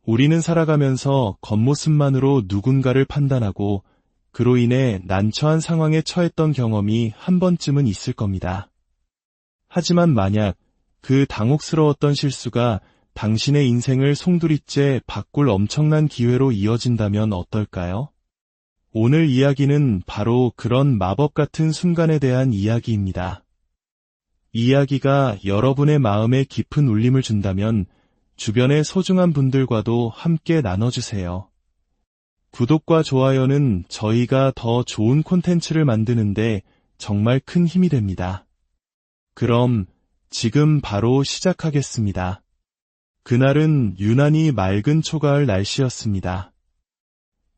우리는 살아가면서 겉모습만으로 누군가를 판단하고 그로 인해 난처한 상황에 처했던 경험이 한 번쯤은 있을 겁니다. 하지만 만약 그 당혹스러웠던 실수가 당신의 인생을 송두리째 바꿀 엄청난 기회로 이어진다면 어떨까요? 오늘 이야기는 바로 그런 마법 같은 순간에 대한 이야기입니다. 이 이야기가 여러분의 마음에 깊은 울림을 준다면 주변의 소중한 분들과도 함께 나눠주세요. 구독과 좋아요는 저희가 더 좋은 콘텐츠를 만드는데 정말 큰 힘이 됩니다. 그럼 지금 바로 시작하겠습니다. 그날은 유난히 맑은 초가을 날씨였습니다.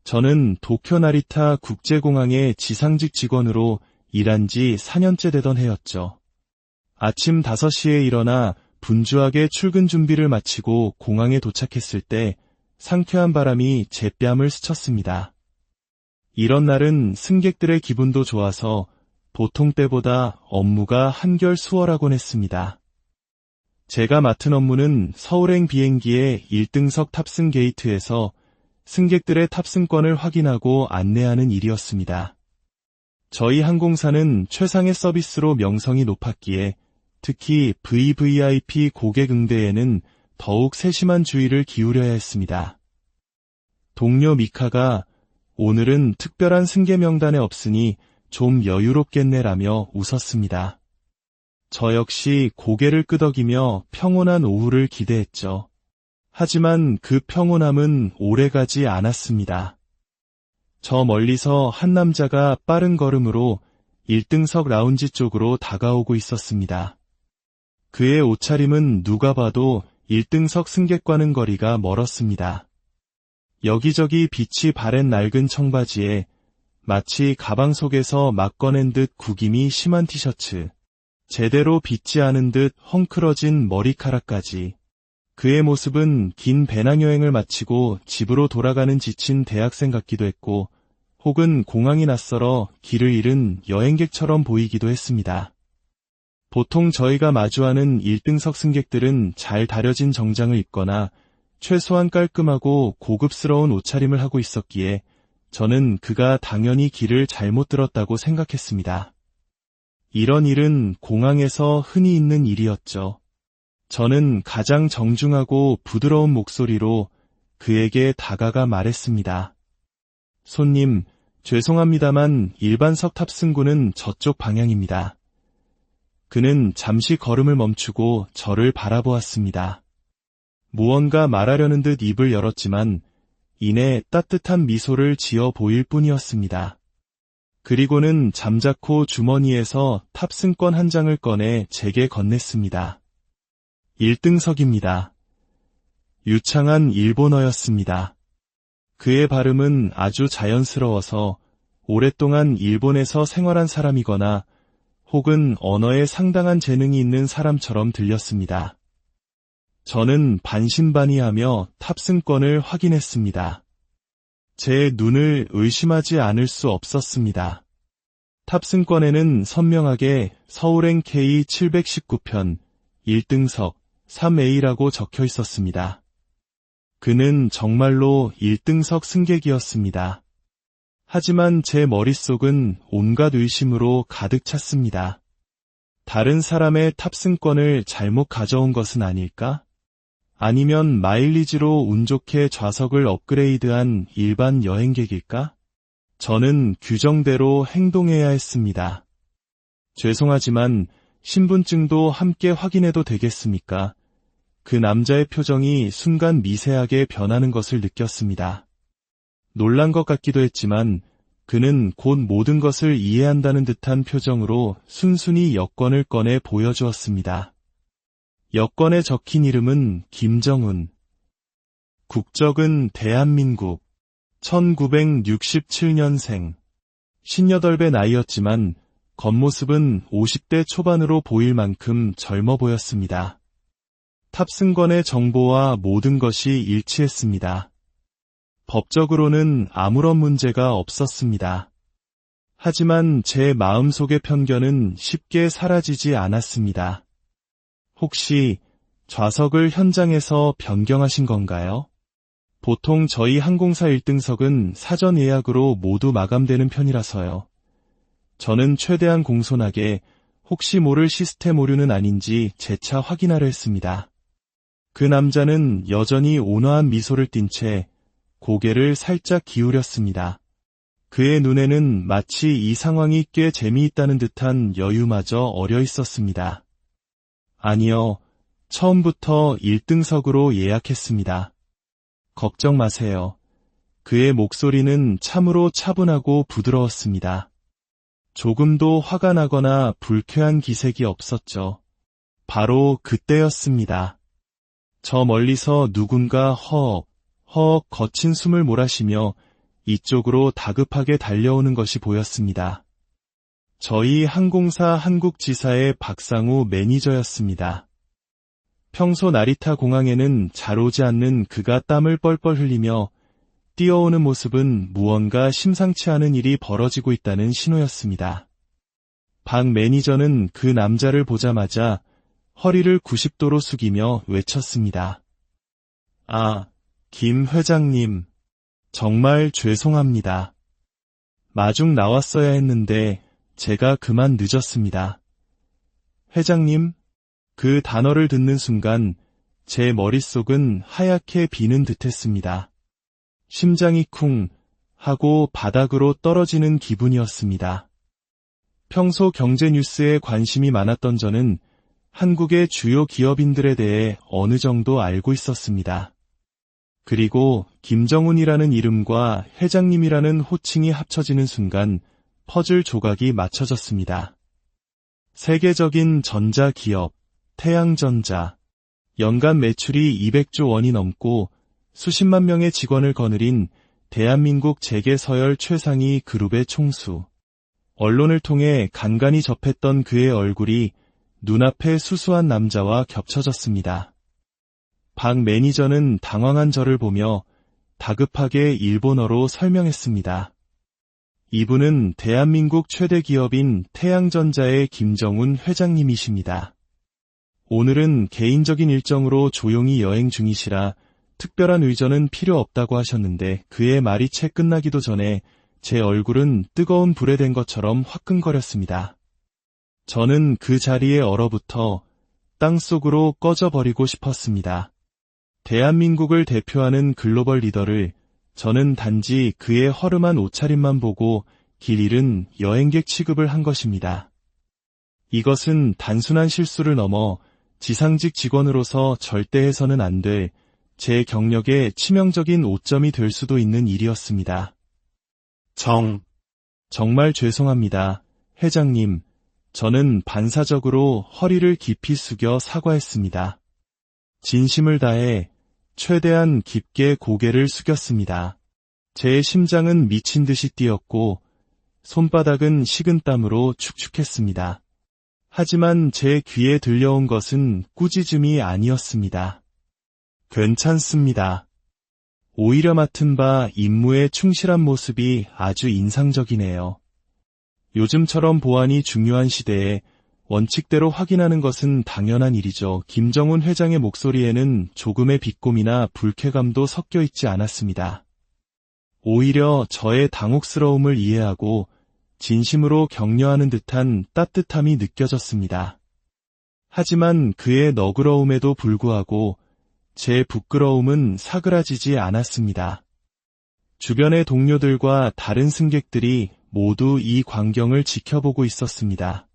저는 도쿄 나리타 국제공항의 지상직 직원으로 일한 지 4년째 되던 해였죠. 아침 5시에 일어나 분주하게 출근 준비를 마치고 공항에 도착했을 때 상쾌한 바람이 제 뺨을 스쳤습니다. 이런 날은 승객들의 기분도 좋아서 보통 때보다 업무가 한결 수월하곤 했습니다. 제가 맡은 업무는 서울행 비행기의 1등석 탑승 게이트에서 승객들의 탑승권을 확인하고 안내하는 일이었습니다. 저희 항공사는 최상의 서비스로 명성이 높았기에 특히 VVIP 고객 응대에는 더욱 세심한 주의를 기울여야 했습니다. 동료 미카가 오늘은 특별한 승객 명단에 없으니 좀 여유롭겠네라며 웃었습니다. 저 역시 고개를 끄덕이며 평온한 오후를 기대했죠. 하지만 그 평온함은 오래가지 않았습니다. 저 멀리서 한 남자가 빠른 걸음으로 1등석 라운지 쪽으로 다가오고 있었습니다. 그의 옷차림은 누가 봐도 1등석 승객과는 거리가 멀었습니다. 여기저기 빛이 바랜 낡은 청바지에 마치 가방 속에서 막 꺼낸 듯 구김이 심한 티셔츠, 제대로 빗지 않은 듯 헝클어진 머리카락까지. 그의 모습은 긴 배낭여행을 마치고 집으로 돌아가는 지친 대학생 같기도 했고, 혹은 공항이 낯설어 길을 잃은 여행객처럼 보이기도 했습니다. 보통 저희가 마주하는 1등석 승객들은 잘 다려진 정장을 입거나 최소한 깔끔하고 고급스러운 옷차림을 하고 있었기에 저는 그가 당연히 길을 잘못 들었다고 생각했습니다. 이런 일은 공항에서 흔히 있는 일이었죠. 저는 가장 정중하고 부드러운 목소리로 그에게 다가가 말했습니다. 손님, 죄송합니다만 일반석 탑승구는 저쪽 방향입니다. 그는 잠시 걸음을 멈추고 저를 바라보았습니다. 무언가 말하려는 듯 입을 열었지만 이내 따뜻한 미소를 지어 보일 뿐이었습니다. 그리고는 잠자코 주머니에서 탑승권 한 장을 꺼내 제게 건넸습니다. 1등석입니다. 유창한 일본어였습니다. 그의 발음은 아주 자연스러워서 오랫동안 일본에서 생활한 사람이거나 혹은 언어에 상당한 재능이 있는 사람처럼 들렸습니다. 저는 반신반의하며 탑승권을 확인했습니다. 제 눈을 의심하지 않을 수 없었습니다. 탑승권에는 선명하게 서울행 K719편 1등석 3A라고 적혀 있었습니다. 그는 정말로 1등석 승객이었습니다. 하지만 제 머릿속은 온갖 의심으로 가득 찼습니다. 다른 사람의 탑승권을 잘못 가져온 것은 아닐까? 아니면 마일리지로 운 좋게 좌석을 업그레이드한 일반 여행객일까? 저는 규정대로 행동해야 했습니다. 죄송하지만 신분증도 함께 확인해도 되겠습니까? 그 남자의 표정이 순간 미세하게 변하는 것을 느꼈습니다. 놀란 것 같기도 했지만 그는 곧 모든 것을 이해한다는 듯한 표정으로 순순히 여권을 꺼내 보여주었습니다. 여권에 적힌 이름은 김정훈. 국적은 대한민국. 1967년생. 58배 나이였지만 겉모습은 50대 초반으로 보일 만큼 젊어 보였습니다. 탑승권의 정보와 모든 것이 일치했습니다. 법적으로는 아무런 문제가 없었습니다. 하지만 제 마음속의 편견은 쉽게 사라지지 않았습니다. 혹시 좌석을 현장에서 변경하신 건가요? 보통 저희 항공사 1등석은 사전 예약으로 모두 마감되는 편이라서요. 저는 최대한 공손하게 혹시 모를 시스템 오류는 아닌지 재차 확인하려 했습니다. 그 남자는 여전히 온화한 미소를 띤 채 고개를 살짝 기울였습니다. 그의 눈에는 마치 이 상황이 꽤 재미있다는 듯한 여유마저 어려 있었습니다. 아니요, 처음부터 1등석으로 예약했습니다. 걱정 마세요. 그의 목소리는 참으로 차분하고 부드러웠습니다. 조금도 화가 나거나 불쾌한 기색이 없었죠. 바로 그때였습니다. 저 멀리서 누군가 허억 거친 숨을 몰아쉬며 이쪽으로 다급하게 달려오는 것이 보였습니다. 저희 항공사 한국지사의 박상우 매니저였습니다. 평소 나리타 공항에는 잘 오지 않는 그가 땀을 뻘뻘 흘리며 뛰어오는 모습은 무언가 심상치 않은 일이 벌어지고 있다는 신호였습니다. 박 매니저는 그 남자를 보자마자 허리를 90도로 숙이며 외쳤습니다. 아, 김 회장님, 정말 죄송합니다. 마중 나왔어야 했는데 제가 그만 늦었습니다. 회장님? 그 단어를 듣는 순간 제 머릿속은 하얗게 비는 듯했습니다. 심장이 쿵 하고 바닥으로 떨어지는 기분이었습니다. 평소 경제 뉴스에 관심이 많았던 저는 한국의 주요 기업인들에 대해 어느 정도 알고 있었습니다. 그리고 김정훈이라는 이름과 회장님이라는 호칭이 합쳐지는 순간 퍼즐 조각이 맞춰졌습니다. 세계적인 전자기업 태양전자, 연간 매출이 200조 원이 넘고 수십만 명의 직원을 거느린 대한민국 재계서열 최상위 그룹의 총수. 언론을 통해 간간히 접했던 그의 얼굴이 눈앞의 수수한 남자와 겹쳐졌습니다. 박 매니저는 당황한 저를 보며 다급하게 일본어로 설명했습니다. 이분은 대한민국 최대 기업인 태양전자의 김정훈 회장님이십니다. 오늘은 개인적인 일정으로 조용히 여행 중이시라 특별한 의전은 필요 없다고 하셨는데 그의 말이 채 끝나기도 전에 제 얼굴은 뜨거운 불에 댄 것처럼 화끈거렸습니다. 저는 그 자리에 얼어붙어 땅속으로 꺼져버리고 싶었습니다. 대한민국을 대표하는 글로벌 리더를 저는 단지 그의 허름한 옷차림만 보고 길 잃은 여행객 취급을 한 것입니다. 이것은 단순한 실수를 넘어 지상직 직원으로서 절대 해서는 안 될 제 경력에 치명적인 오점이 될 수도 있는 일이었습니다. 정말 죄송합니다, 회장님. 저는 반사적으로 허리를 깊이 숙여 사과했습니다. 진심을 다해 최대한 깊게 고개를 숙였습니다. 제 심장은 미친 듯이 뛰었고 손바닥은 식은땀으로 축축했습니다. 하지만 제 귀에 들려온 것은 꾸짖음이 아니었습니다. 괜찮습니다. 오히려 맡은 바 임무에 충실한 모습이 아주 인상적이네요. 요즘처럼 보안이 중요한 시대에 원칙대로 확인하는 것은 당연한 일이죠. 김정훈 회장의 목소리에는 조금의 비꼼이나 불쾌감도 섞여 있지 않았습니다. 오히려 저의 당혹스러움을 이해하고 진심으로 격려하는 듯한 따뜻함이 느껴졌습니다. 하지만 그의 너그러움에도 불구하고 제 부끄러움은 사그라지지 않았습니다. 주변의 동료들과 다른 승객들이 모두 이 광경을 지켜보고 있었습니다.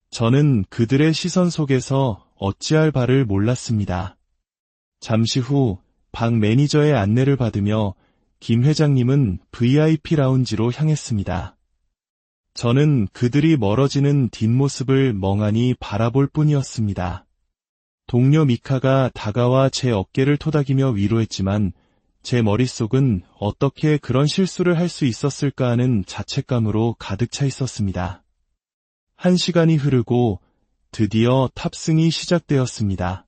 저는 그들의 시선 속에서 어찌할 바를 몰랐습니다. 잠시 후 박 매니저의 안내를 받으며 김 회장님은 VIP 라운지로 향했습니다. 저는 그들이 멀어지는 뒷모습을 멍하니 바라볼 뿐이었습니다. 동료 미카가 다가와 제 어깨를 토닥이며 위로했지만 제 머릿속은 어떻게 그런 실수를 할 수 있었을까 하는 자책감으로 가득 차 있었습니다. 1시간이 흐르고 드디어 탑승이 시작되었습니다.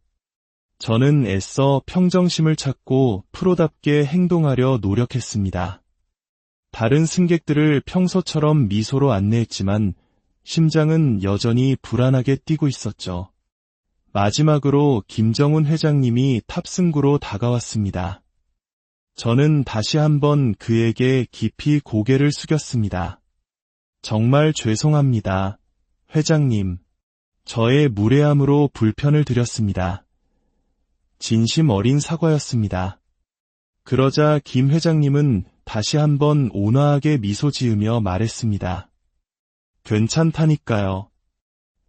저는 애써 평정심을 찾고 프로답게 행동하려 노력했습니다. 다른 승객들을 평소처럼 미소로 안내했지만 심장은 여전히 불안하게 뛰고 있었죠. 마지막으로 김정훈 회장님이 탑승구로 다가왔습니다. 저는 다시 한번 그에게 깊이 고개를 숙였습니다. 정말 죄송합니다, 회장님. 저의 무례함으로 불편을 드렸습니다. 진심 어린 사과였습니다. 그러자 김 회장님은 다시 한번 온화하게 미소 지으며 말했습니다. 괜찮다니까요.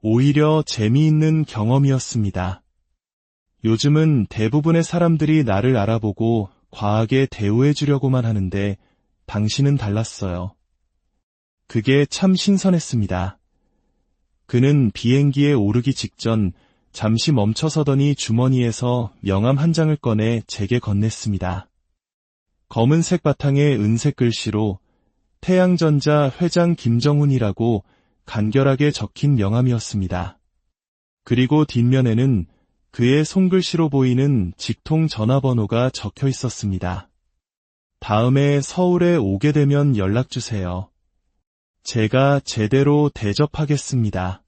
오히려 재미있는 경험이었습니다. 요즘은 대부분의 사람들이 나를 알아보고 과하게 대우해 주려고만 하는데 당신은 달랐어요. 그게 참 신선했습니다. 그는 비행기에 오르기 직전 잠시 멈춰서더니 주머니에서 명함 한 장을 꺼내 제게 건넸습니다. 검은색 바탕에 은색 글씨로 태양전자 회장 김정훈이라고 간결하게 적힌 명함이었습니다. 그리고 뒷면에는 그의 손글씨로 보이는 직통 전화번호가 적혀 있었습니다. 다음에 서울에 오게 되면 연락주세요. 제가 제대로 대접하겠습니다.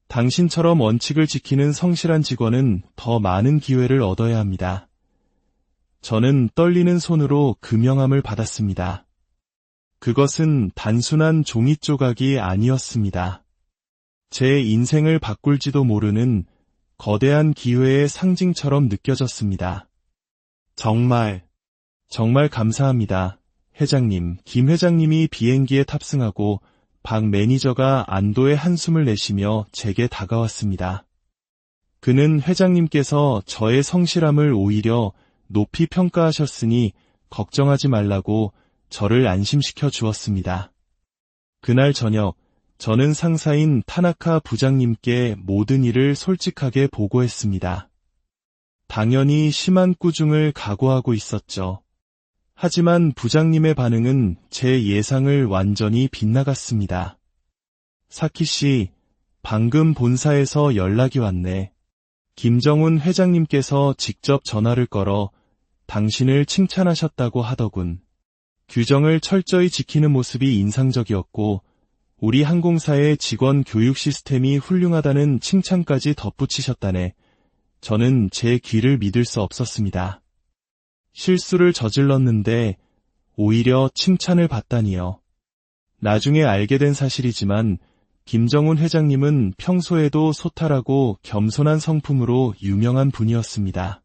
당신처럼 원칙을 지키는 성실한 직원은 더 많은 기회를 얻어야 합니다. 저는 떨리는 손으로 그 명함을 받았습니다. 그것은 단순한 종이 조각이 아니었습니다. 제 인생을 바꿀지도 모르는 거대한 기회의 상징처럼 느껴졌습니다. 정말 감사합니다, 회장님. 김 회장님이 비행기에 탑승하고 박 매니저가 안도의 한숨을 내쉬며 제게 다가왔습니다. 그는 회장님께서 저의 성실함을 오히려 높이 평가하셨으니 걱정하지 말라고 저를 안심시켜 주었습니다. 그날 저녁, 저는 상사인 타나카 부장님께 모든 일을 솔직하게 보고했습니다. 당연히 심한 꾸중을 각오하고 있었죠. 하지만 부장님의 반응은 제 예상을 완전히 빗나갔습니다. 사키 씨, 방금 본사에서 연락이 왔네. 김정훈 회장님께서 직접 전화를 걸어 당신을 칭찬하셨다고 하더군. 규정을 철저히 지키는 모습이 인상적이었고 우리 항공사의 직원 교육 시스템이 훌륭하다는 칭찬까지 덧붙이셨다네. 저는 제 귀를 믿을 수 없었습니다. 실수를 저질렀는데 오히려 칭찬을 받다니요. 나중에 알게 된 사실이지만 김정훈 회장님은 평소에도 소탈하고 겸손한 성품으로 유명한 분이었습니다.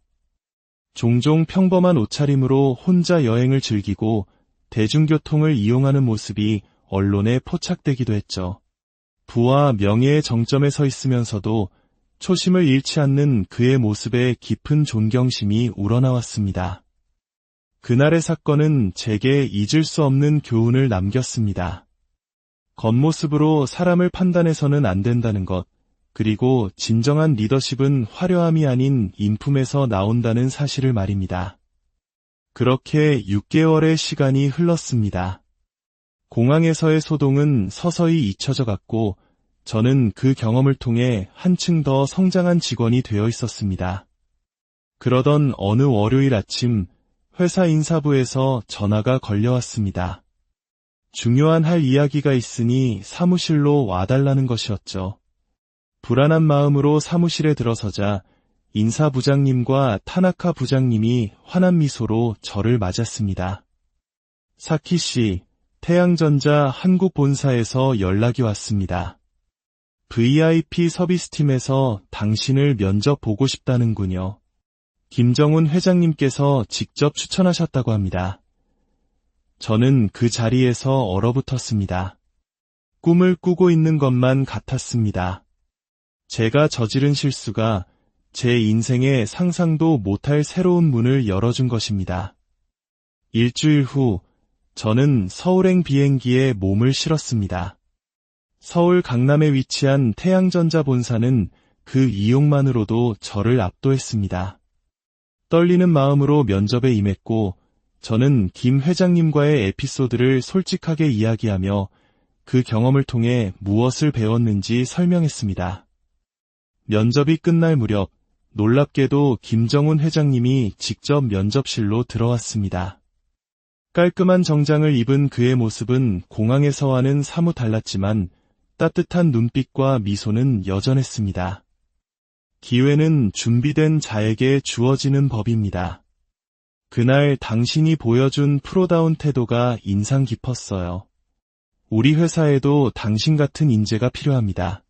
종종 평범한 옷차림으로 혼자 여행을 즐기고 대중교통을 이용하는 모습이 언론에 포착되기도 했죠. 부와 명예의 정점에 서 있으면서도 초심을 잃지 않는 그의 모습에 깊은 존경심이 우러나왔습니다. 그날의 사건은 제게 잊을 수 없는 교훈을 남겼습니다. 겉모습으로 사람을 판단해서는 안 된다는 것, 그리고 진정한 리더십은 화려함이 아닌 인품에서 나온다는 사실을 말입니다. 그렇게 6개월의 시간이 흘렀습니다. 공항에서의 소동은 서서히 잊혀져 갔고 저는 그 경험을 통해 한층 더 성장한 직원이 되어 있었습니다. 그러던 어느 월요일 아침 회사 인사부에서 전화가 걸려왔습니다. 중요한 할 이야기가 있으니 사무실로 와달라는 것이었죠. 불안한 마음으로 사무실에 들어서자 인사부장님과 타나카 부장님이 환한 미소로 저를 맞았습니다. 사키 씨, 태양전자 한국 본사에서 연락이 왔습니다. VIP 서비스팀에서 당신을 면접 보고 싶다는군요. 김정훈 회장님께서 직접 추천하셨다고 합니다. 저는 그 자리에서 얼어붙었습니다. 꿈을 꾸고 있는 것만 같았습니다. 제가 저지른 실수가 제 인생에 상상도 못할 새로운 문을 열어준 것입니다. 일주일 후 저는 서울행 비행기에 몸을 실었습니다. 서울 강남에 위치한 태양전자 본사는 그 이용만으로도 저를 압도했습니다. 떨리는 마음으로 면접에 임했고 저는 김 회장님과의 에피소드를 솔직하게 이야기하며 그 경험을 통해 무엇을 배웠는지 설명했습니다. 면접이 끝날 무렵 놀랍게도 김정훈 회장님이 직접 면접실로 들어왔습니다. 깔끔한 정장을 입은 그의 모습은 공항에서와는 사뭇 달랐지만 따뜻한 눈빛과 미소는 여전했습니다. 기회는 준비된 자에게 주어지는 법입니다. 그날 당신이 보여준 프로다운 태도가 인상 깊었어요. 우리 회사에도 당신 같은 인재가 필요합니다.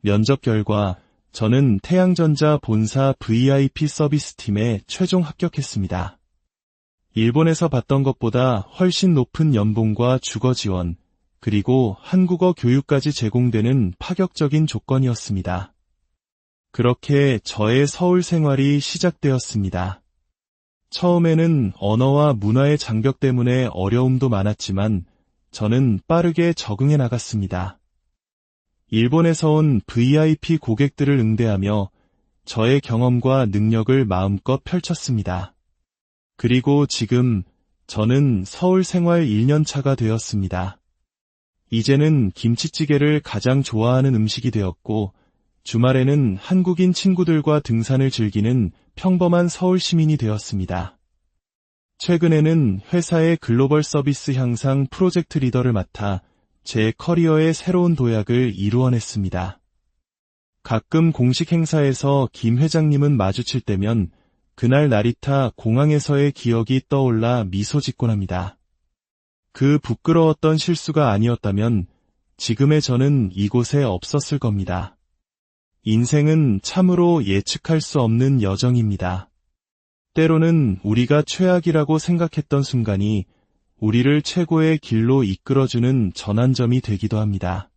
면접 결과 저는 태양전자 본사 VIP 서비스 팀에 최종 합격했습니다. 일본에서 받던 것보다 훨씬 높은 연봉과 주거 지원, 그리고 한국어 교육까지 제공되는 파격적인 조건이었습니다. 그렇게 저의 서울 생활이 시작되었습니다. 처음에는 언어와 문화의 장벽 때문에 어려움도 많았지만 저는 빠르게 적응해 나갔습니다. 일본에서 온 VIP 고객들을 응대하며 저의 경험과 능력을 마음껏 펼쳤습니다. 그리고 지금 저는 서울 생활 1년 차가 되었습니다. 이제는 김치찌개를 가장 좋아하는 음식이 되었고 주말에는 한국인 친구들과 등산을 즐기는 평범한 서울 시민이 되었습니다. 최근에는 회사의 글로벌 서비스 향상 프로젝트 리더를 맡아 제 커리어의 새로운 도약을 이루어냈습니다. 가끔 공식 행사에서 김 회장님은 마주칠 때면 그날 나리타 공항에서의 기억이 떠올라 미소 짓곤 합니다. 그 부끄러웠던 실수가 아니었다면 지금의 저는 이곳에 없었을 겁니다. 인생은 참으로 예측할 수 없는 여정입니다. 때로는 우리가 최악이라고 생각했던 순간이 우리를 최고의 길로 이끌어주는 전환점이 되기도 합니다.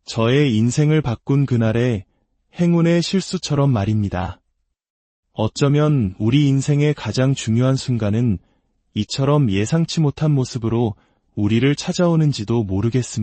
저의 인생을 바꾼 그날의 행운의 실수처럼 말입니다. 어쩌면 우리 인생의 가장 중요한 순간은 이처럼 예상치 못한 모습으로 우리를 찾아오는지도 모르겠습니다.